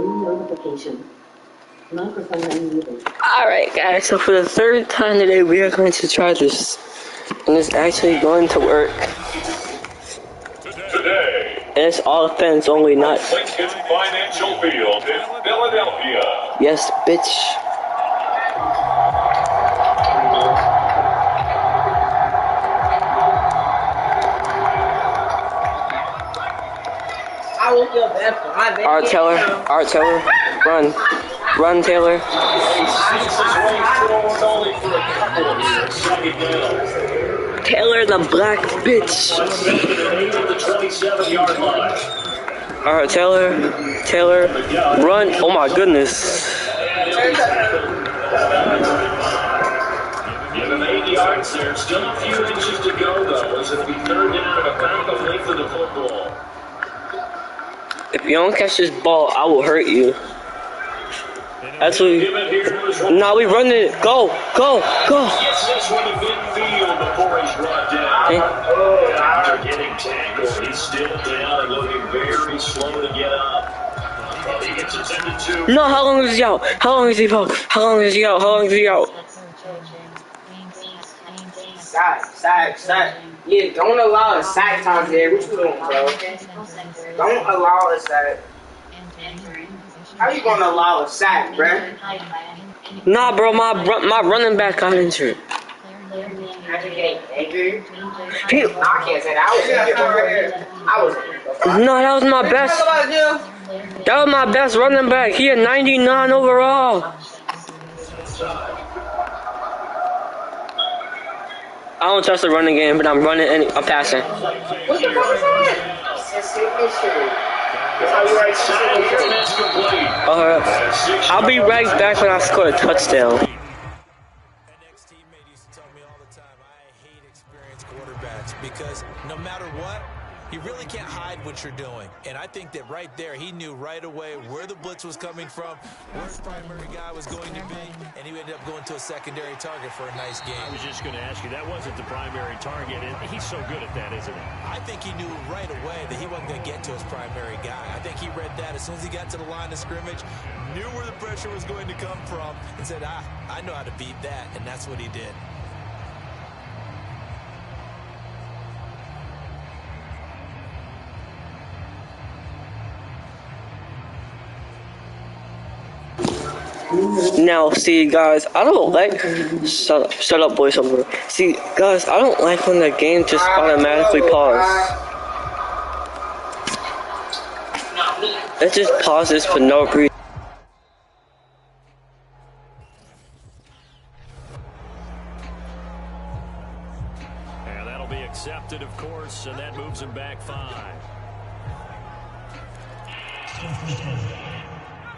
Notification. Microphone unmuted. Alright guys, so for the third time today we are going to try this. And it's actually going to work. Today. And it's all offense only, not Lincoln Financial Field in Philadelphia. yes, bitch. I woke up at 5 Art Taylor, run Taylor. Taylor the black bitch. Alright, Taylor, run. Oh my goodness. Given 8 yards there, still a few inches to go though, as it'll be third down and about the length of the football. If you don't catch this ball, I will hurt you. That's what now we run it. Go. Gets this one to midfield before he's brought down. After getting tackled, he's still down and looking very slow to get up. He gets attended to. No, how long is he out? How long is he out? Sack. Yeah, don't allow a sack time there. What you doing, bro? Don't allow a sack. How you gonna allow a sack, bro? Nah, bro, my running back got injured. I can't say that. I was. No, that was my best. That was my best running back. He had 99 overall. I don't trust the running game, but I'm passing. What the fuck is that? I'll be right back when I score a touchdown. My ex-teammate used to tell me all the time, I hate experienced quarterbacks because no matter what, you really can't hide what you're doing. And I think that right there, he knew right away where the blitz was coming from, where his primary guy was going to be, and he ended up going to a secondary target for a nice game. I was just going to ask you, that wasn't the primary target, and he's so good at that, isn't he? I think he knew right away that he wasn't going to get to his primary guy. I think he read that as soon as he got to the line of scrimmage, knew where the pressure was going to come from, and said, I know how to beat that, and that's what he did. Now, see, guys, I don't like. Shut up, voiceover. See, guys, I don't like when the game just automatically pauses. It just pauses for no reason. And that'll be accepted, of course, and that moves him back 5.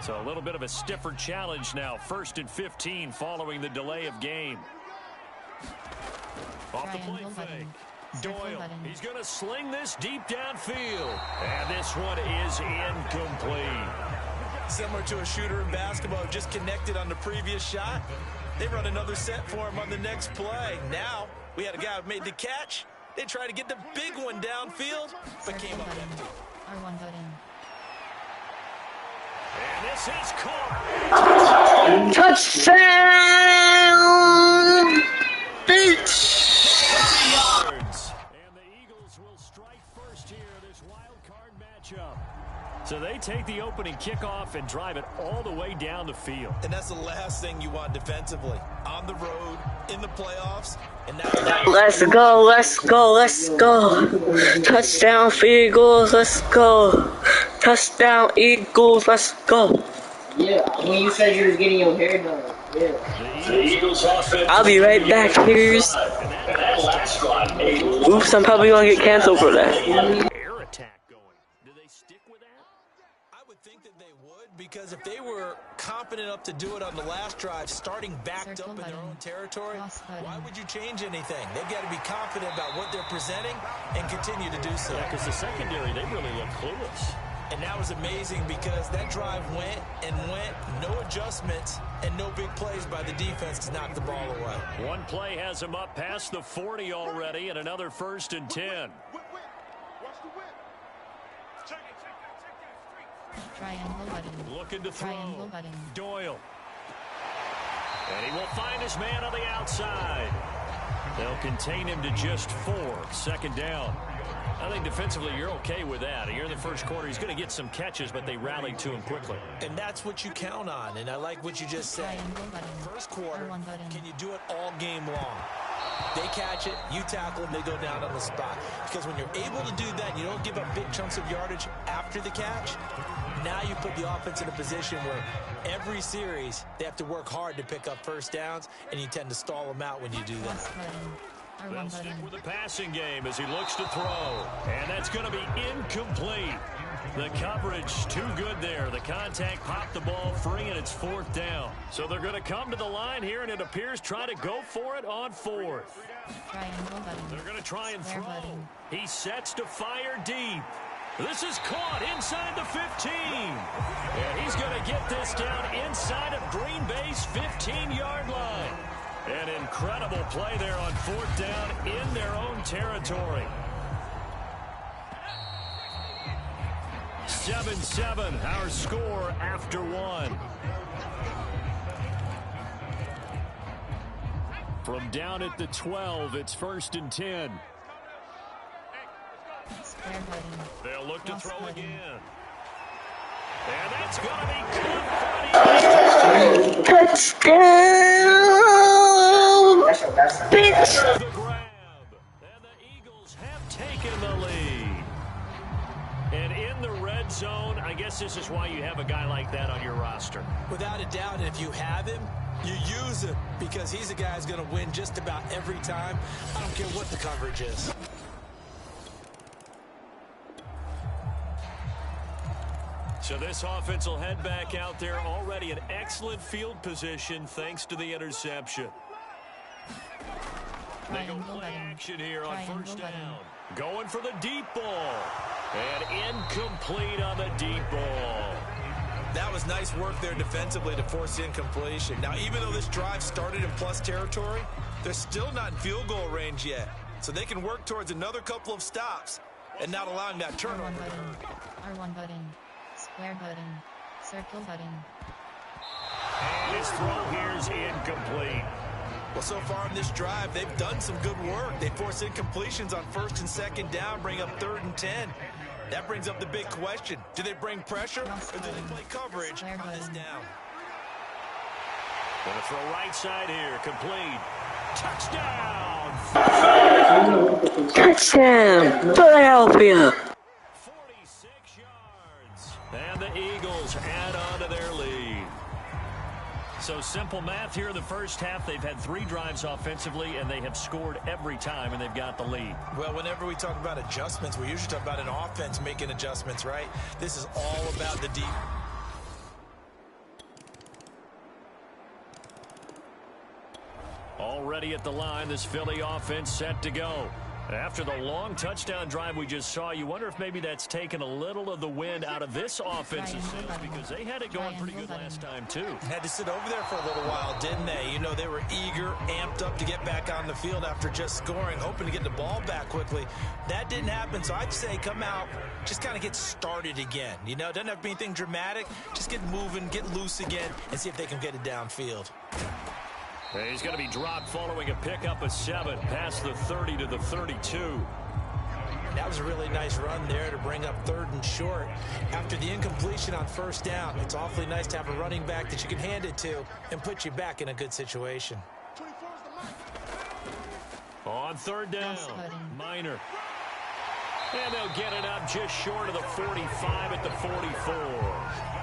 So a little bit of a stiffer challenge now. 1st and 15 following the delay of game. Off the play fake. Doyle, he's going to sling this deep downfield. And this one is incomplete. Similar to a shooter in basketball, just connected on the previous shot. They run another set for him on the next play. Now, we had a guy who made the catch. They tried to get the big one downfield, but came up empty. R1 vote in. And this is caught. Touchdown! Bitch! And the Eagles will strike first here, this wild card matchup. So they take the opening kickoff and drive it all the way down the field. And that's the last thing you want defensively. On the road, in the playoffs, and now Let's go. Touchdown, Eagles, let's go. Touchdown, Eagles, let's go. Yeah, when you said you was getting your hair done. Yeah. The Eagles offense. I'll be right back, niggers. And that last drive, Oops, I'm probably gonna get canceled for that. Air attack going. Do they stick with that? I would think that they would, because if they were confident enough to do it on the last drive, starting backed up in their own territory, why would you change anything? They've got to be confident about what they're presenting and continue to do so. Yeah, because the secondary, they really look clueless. And that was amazing because that drive went, no adjustments, and no big plays by the defense to knock the ball away. One play has him up past the 40 already, and another 1st and 10. Triangle button. Looking to throw. Triangle button. Doyle. And he will find his man on the outside. They'll contain him to just 4. Second down. I think defensively you're okay with that. Here in the first quarter, he's going to get some catches, but they rallied to him quickly. And that's what you count on, and I like what you just said. First quarter, can you do it all game long? They catch it, you tackle them, they go down on the spot. Because when you're able to do that, you don't give up big chunks of yardage after the catch, now you put the offense in a position where every series they have to work hard to pick up first downs, and you tend to stall them out when you do that. They'll stick with the passing game as he looks to throw. And that's going to be incomplete. The coverage too good there. The contact popped the ball free, and it's 4th down. So they're going to come to the line here, and it appears try to go for it on 4th. They're going to try and throw. He sets to fire deep. This is caught inside the 15. And he's going to get this down inside of Green Bay's 15-yard line. An incredible play there on 4th down in their own territory. 7-7, our score after 1. From down at the 12, it's 1st and 10. They'll look to throw again. And that's going to be caught. Touchdown! Bitch! The grab. And the Eagles have taken the lead. And in the red zone, I guess this is why you have a guy like that on your roster. Without a doubt, and if you have him, you use him because he's a guy who's going to win just about every time. I don't care what the coverage is. So this offense will head back out there, already in excellent field position thanks to the interception. They go play action here on 1st down. Going for the deep ball. And incomplete on the deep ball. That was nice work there defensively to force incompletion. Now, even though this drive started in plus territory, they're still not in field goal range yet. So they can work towards another couple of stops and not allowing that turnover. R1 button. Square button. Circle button. And his throw here is incomplete. Well, so far in this drive, they've done some good work. They force incompletions on 1st and 2nd down, bring up 3rd and 10. That brings up the big question. Do they bring pressure or do they play coverage on this down? Going to throw right side here. Complete. Touchdown! Touchdown! Philadelphia! 46 yards. And the Eagles add on to their lead. So simple math here in the first half. They've had 3 drives offensively, and they have scored every time, and they've got the lead. Well, whenever we talk about adjustments, we usually talk about an offense making adjustments, right? This is all about the deep. Already at the line, this Philly offense set to go. After the long touchdown drive we just saw, you wonder if maybe that's taken a little of the wind out of this offensive sails because they had it going pretty good last time, too. Had to sit over there for a little while, didn't they? You know, they were eager, amped up to get back on the field after just scoring, hoping to get the ball back quickly. That didn't happen, so I'd say come out, just kind of get started again. You know, it doesn't have to be anything dramatic. Just get moving, get loose again, and see if they can get it downfield. He's going to be dropped following a pickup of 7 past the 30 to the 32. That was a really nice run there to bring up 3rd and short. After the incompletion on 1st down, it's awfully nice to have a running back that you can hand it to and put you back in a good situation. On 3rd down, Minor. And they'll get it up just short of the 45 at the 44.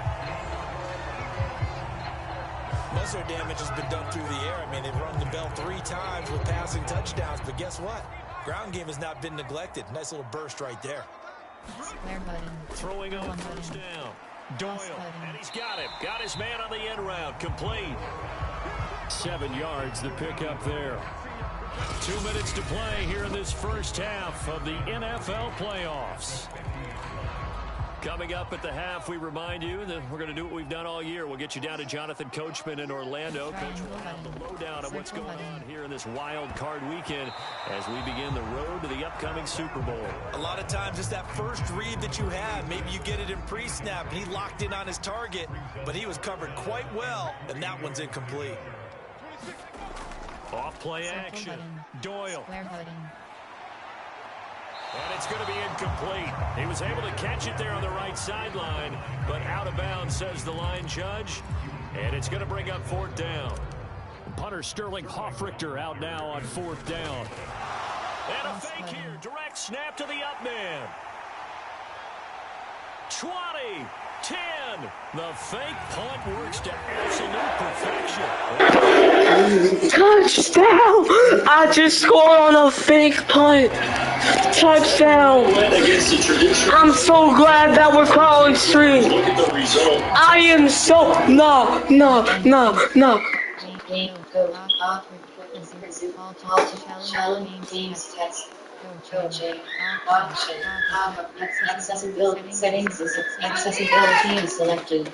Most of their damage has been done through the air. I mean, they've rung the bell 3 times with passing touchdowns, but guess what? Ground game has not been neglected. Nice little burst right there. Throwing on 1st down. Doyle, and he's got him. Got his man on the end route. Complete. 7 yards, the pickup there. 2 minutes to play here in this first half of the NFL playoffs. Coming up at the half, we remind you that we're going to do what we've done all year. We'll get you down to Jonathan Coachman in Orlando. Coach will have the lowdown on what's going on here in this wild card weekend as we begin the road to the upcoming Super Bowl. A lot of times it's that first read that you have. Maybe you get it in pre-snap, and he locked in on his target, but he was covered quite well, and that one's incomplete. Off play action. Doyle. Square button. And it's going to be incomplete. He was able to catch it there on the right sideline, but out of bounds, says the line judge. And it's going to bring up 4th down. Punter Sterling Hoffrichter out now on 4th down. And a fake here. Direct snap to the up man. 20, 10. The fake punt works to absolute perfection. Touchdown! I just scored on a fake punt. Touchdown! I'm so glad that we're calling street. I am so no. Teams test. Coaching. Option. Accessibility settings is accessibility is selected.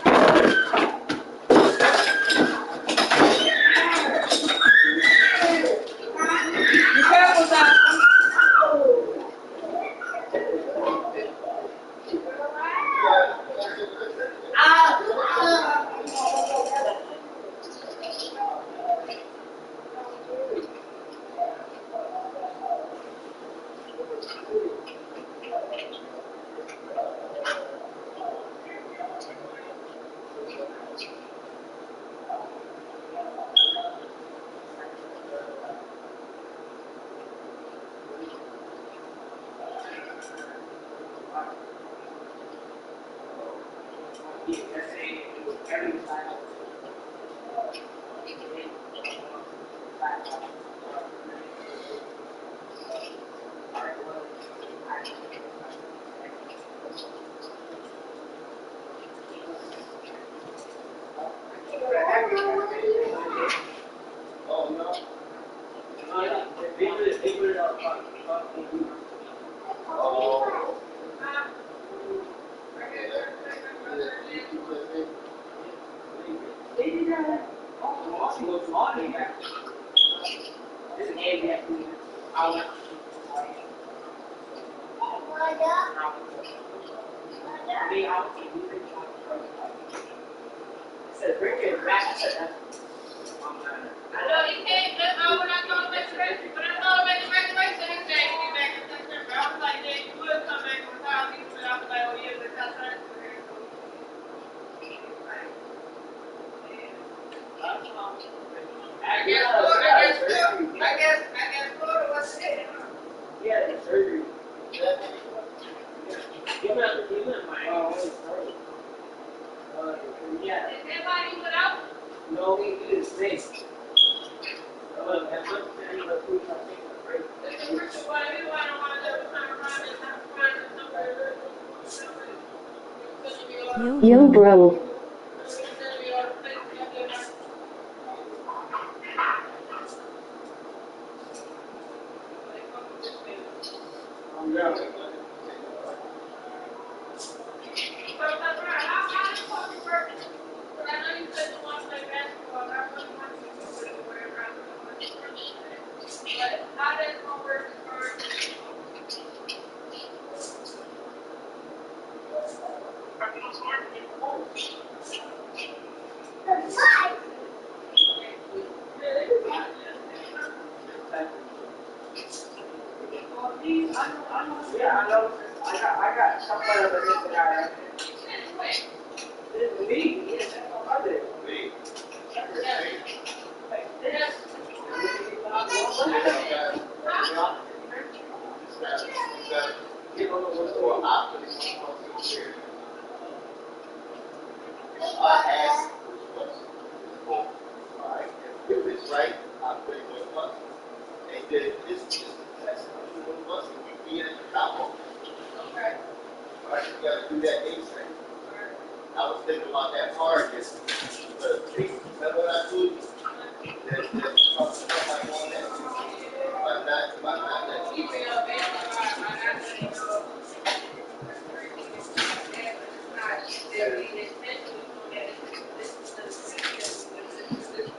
Yo, bro.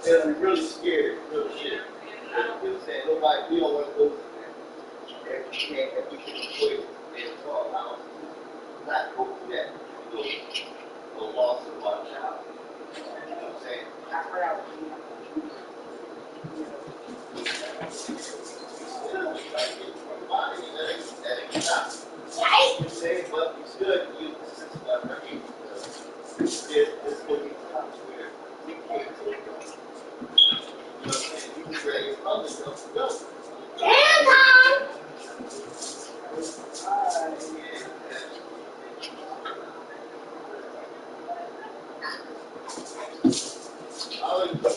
They're really scared, really shit. They're saying nobody, we don't want to go to that. We can't, we can avoid it for our not go through that. No loss of our child. You know what I'm saying? But it's good. You this will be times where we can't take them. You know what I'm saying? You can ready from the go.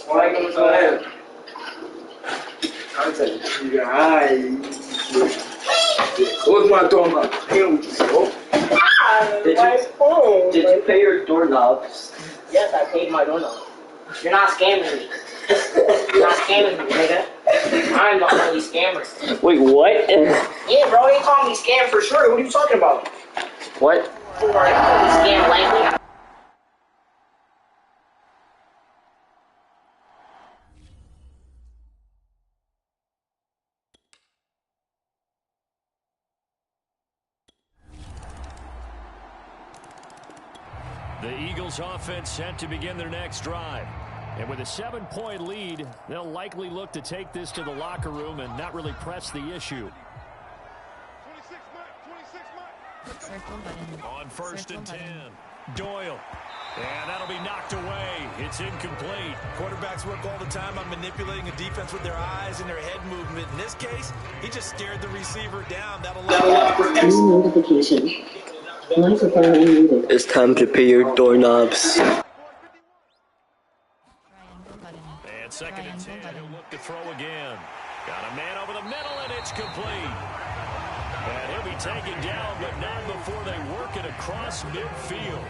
Why are you going to go ahead? I'm telling you, what's my throwing up? Did you pay your doorknobs? Yes, I paid my doorknob. You're not scamming me. You're not scamming me, nigga. I'm the only scammer. Wait, what? Yeah, bro, you call me scam for sure. What are you talking about? What? Scam likely. The Eagles offense set to begin their next drive. And with a 7-point lead, they'll likely look to take this to the locker room and not really press the issue. Circle button. On first Circle and 10, button. Doyle. And that'll be knocked away. It's incomplete. Quarterbacks work all the time on manipulating a defense with their eyes and their head movement. In this case, he just stared the receiver down. That'll allow New notification. Microphone unmuted. It's time to pay your doorknobs. Triangle button. And second and 10, Triangle he'll button. look to throw again. Got a man over the middle, and it's complete. And he'll be taken down, but not before they work it across midfield.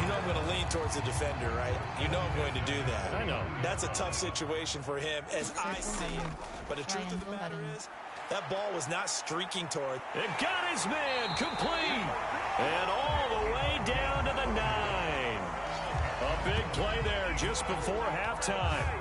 You know I'm going to lean towards the defender, right? You know I'm going to do that. I know. That's a tough situation for him as I see it. But the truth of the matter is, that ball was not streaking toward. And got his man complete. And all the way down to the 9. A big play there just before halftime.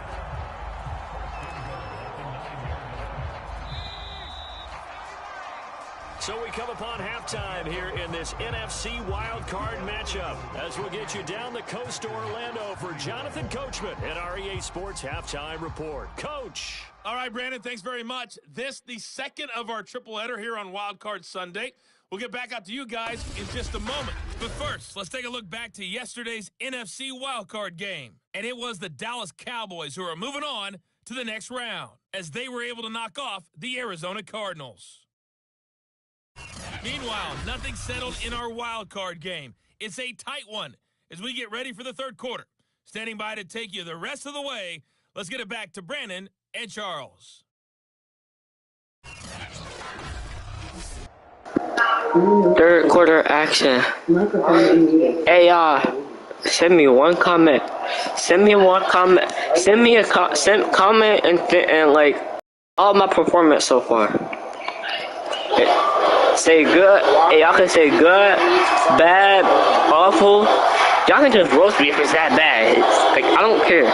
So we come upon halftime here in this NFC wildcard matchup as we'll get you down the coast to Orlando for Jonathan Coachman at our EA Sports Halftime Report. Coach. All right, Brandon, thanks very much. This, the second of our triple header here on Wildcard Sunday. We'll get back out to you guys in just a moment. But first, let's take a look back to yesterday's NFC wildcard game. And it was the Dallas Cowboys who are moving on to the next round as they were able to knock off the Arizona Cardinals. Meanwhile, nothing settled in our wild card game. It's a tight one as we get ready for the third quarter. Standing by to take you the rest of the way, let's get it back to Brandon and Charles. Third quarter action. Microphone unmuted. Hey, send me one comment. Send me one comment. Send me a comment and like all my performance so far. Say good. Hey, y'all can say good, bad, awful. Y'all can just roast me if it's that bad. It's, like, I don't care.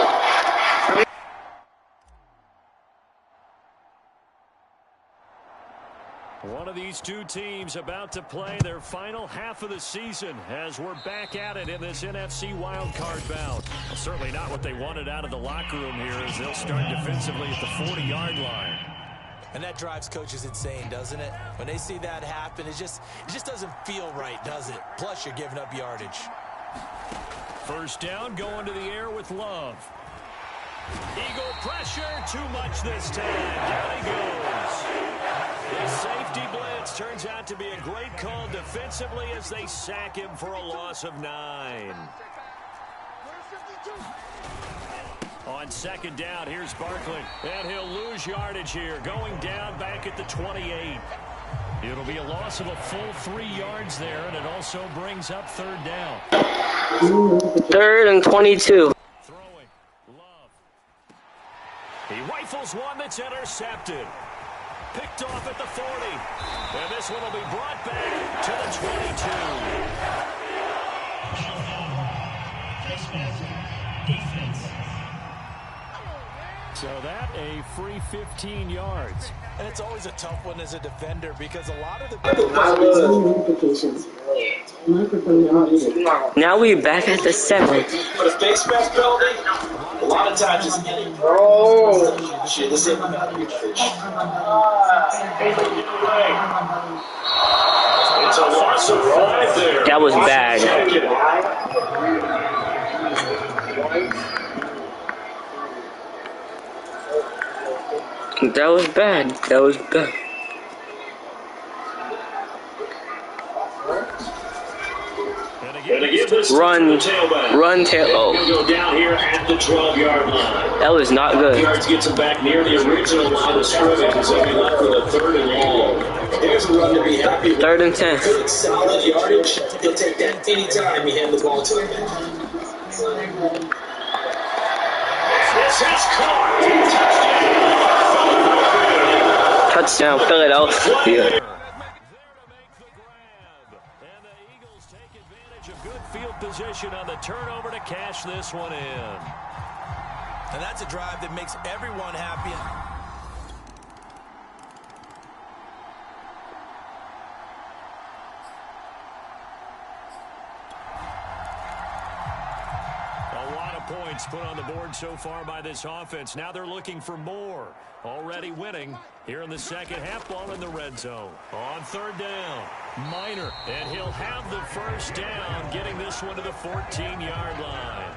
One of these two teams about to play their final half of the season as we're back at it in this NFC wildcard bout. Well, certainly not what they wanted out of the locker room here as they'll start defensively at the 40-yard line. And that drives coaches insane, doesn't it? When they see that happen, it just doesn't feel right, does it? Plus, you're giving up yardage. First down, going to the air with Love. Eagle pressure, too much this time. Down he goes. The safety blitz turns out to be a great call defensively as they sack him for a loss of 9. On second down, here's Barkley. And he'll lose yardage here, going down back at the 28. It'll be a loss of a full 3 yards there, and it also brings up third down. Third and 22. Throwing. Love. He rifles one that's intercepted. Picked off at the 40. And this one will be brought back to the 22. So that a free 15 yards. And it's always a tough one as a defender because a lot of the Notifications. Microphone unmuted. Now we're back at the 7. For the face mask penalty, a lot of times it's shit, this ain't about to be fish. It's a loss of right there. That was bad. That was bad. That was bad. Run, tail. Oh. Go down here at the 12-yard line. That was not good. Yards gets him back near the original line of scrimmage, and so he left with a 3rd and long. There's a run to be happy with. 3rd and 10. Good, solid yardage. He'll take that anytime he hand the ball to him. This is caught. Touchdown, Philadelphia. Position on the turnover to cash this one in. And that's a drive that makes everyone happy. A lot of points put on the board so far by this offense. Now they're looking for more. Already winning here in the second half. Ball in the red zone. On 3rd down, Minor, and he'll have the first down, getting this one to the 14-yard line.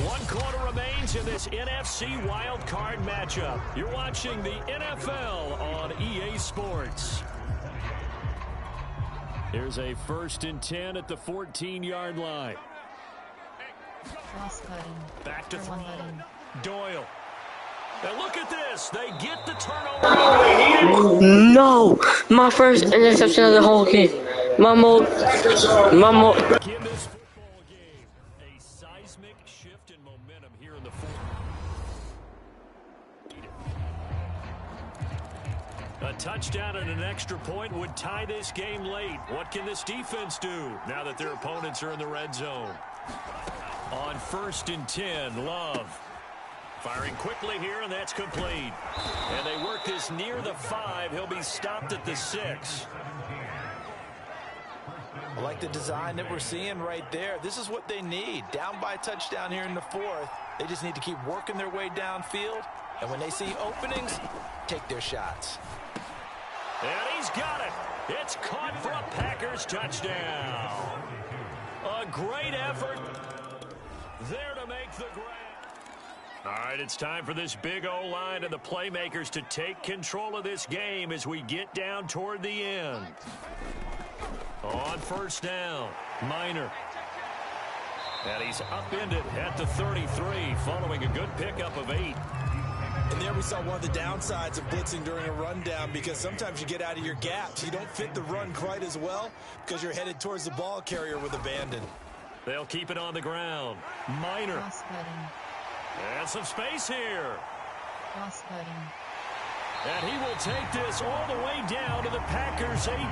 One quarter remains in this NFC wild card matchup. You're watching the NFL on EA Sports. Here's a 1st and 10 at the 14-yard line. Back to throw. Doyle. And look at this. They get the turnover. No! My first interception of the whole game. Mumble. In this football game, a seismic shift in momentum here in the fourth. A touchdown and an extra point would tie this game late. What can this defense do now that their opponents are in the red zone? On 1st and 10, Love. Firing quickly here, and that's complete. And they work this near the 5. He'll be stopped at the 6. I like the design that we're seeing right there. This is what they need. Down by a touchdown here in the 4th. They just need to keep working their way downfield. And when they see openings, take their shots. And he's got it. It's caught for a Packers touchdown. A great effort there to make the grab. All right, it's time for this big O-line and the playmakers to take control of this game as we get down toward the end. On 1st down, Minor. And he's upended at the 33 following a good pickup of 8. And there we saw one of the downsides of blitzing during a rundown, because sometimes you get out of your gaps. You don't fit the run quite as well because you're headed towards the ball carrier with abandon. They'll keep it on the ground. Minor. And some space here. And he will take this all the way down to the Packers 18.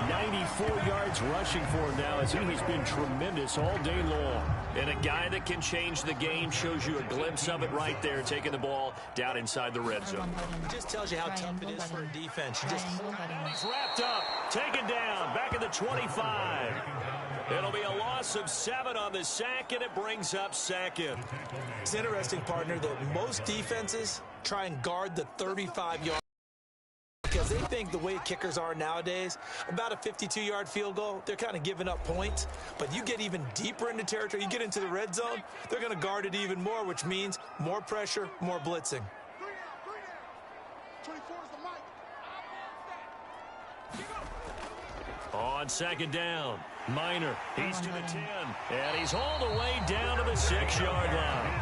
94 yards rushing for him now, as he has been tremendous all day long. And a guy that can change the game, shows you a glimpse of it right there, taking the ball down inside the red zone. It just tells you how tough it is for a defense. He's wrapped up, taken down, back at the 25. It'll be a loss of 7 on the sack, and it brings up 2nd. It's interesting, partner, that most defenses try and guard the 35-yard because they think the way kickers are nowadays, about a 52-yard field goal, they're kind of giving up points. But you get even deeper into territory, you get into the red zone, they're going to guard it even more, which means more pressure, more blitzing. On 2nd down, Minor, he's to the 10, and he's all the way down to the 6-yard line.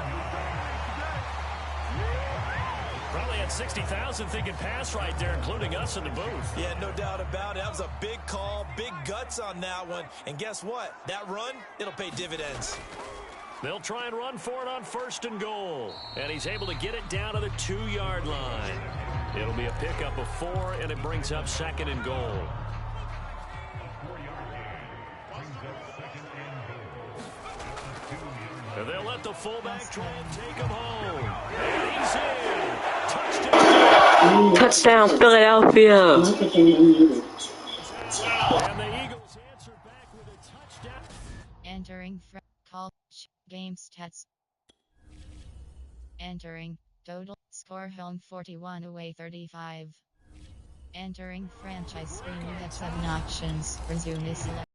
Probably had 60,000 thinking pass right there, including us in the booth. Yeah, no doubt about it. That was a big call, big guts on that one. And guess what? That run, it'll pay dividends. They'll try and run for it on 1st and goal. And he's able to get it down to the 2-yard line. It'll be a pickup of 4, and it brings up 2nd and goal. And they'll let the fullback try and take him home. And he's in. Touchdown. Touchdown, Philadelphia. And the Eagles answer back with a touchdown. Entering college game stats. Entering total score home 41 away 35. Entering franchise screen, you have 7 options. Resume is select.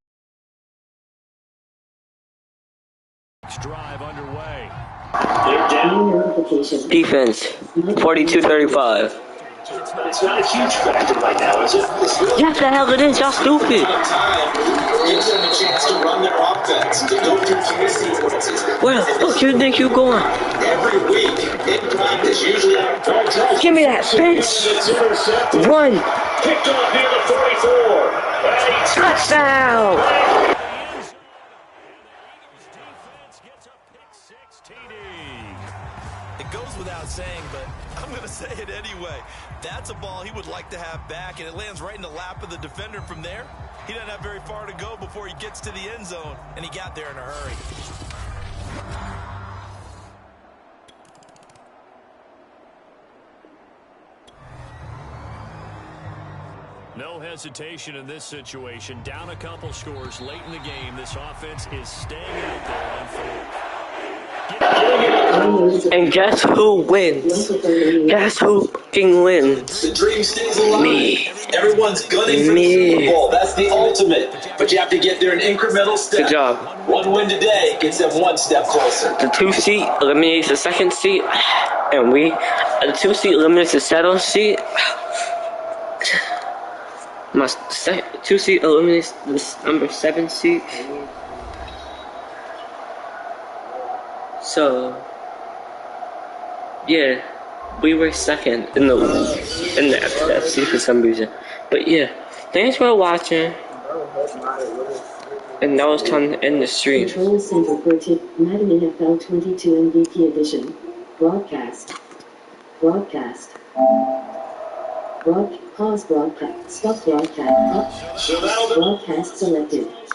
Drive underway. Defense, 42-35. It's not a huge factor right now, is it? Yes, the hell it is. Y'all stupid. Gives them a chance to run their offense, to go through key sequences. Where the fuck you think you going? Every week in practice, usually Give me that bitch. Run. Picked off near the 44. Touchdown. It goes without saying, but I'm going to say it anyway. That's a ball he would like to have back, and it lands right in the lap of the defender from there. He doesn't have very far to go before he gets to the end zone, and he got there in a hurry. No hesitation in this situation. Down a couple scores late in the game. This offense is staying out there on fourth. And guess who wins? Guess who fucking wins? The dream stays alive. Me. Everyone's gunning for the Super Bowl. That's the ultimate. But you have to get there in incremental steps. Good job. One win today gets them one step closer. The 2 seat eliminates the 2nd seat, and the 2 seat eliminates the 7th seat. My 2 seat eliminates the number 7 seat. So, yeah, we were 2nd in the FC for some reason. But yeah, thanks for watching. And now it's time to end the stream. Control Center for Madden NFL 22 MVP edition. Broadcast. Pause broadcast. Stop broadcast. Broadcast selected.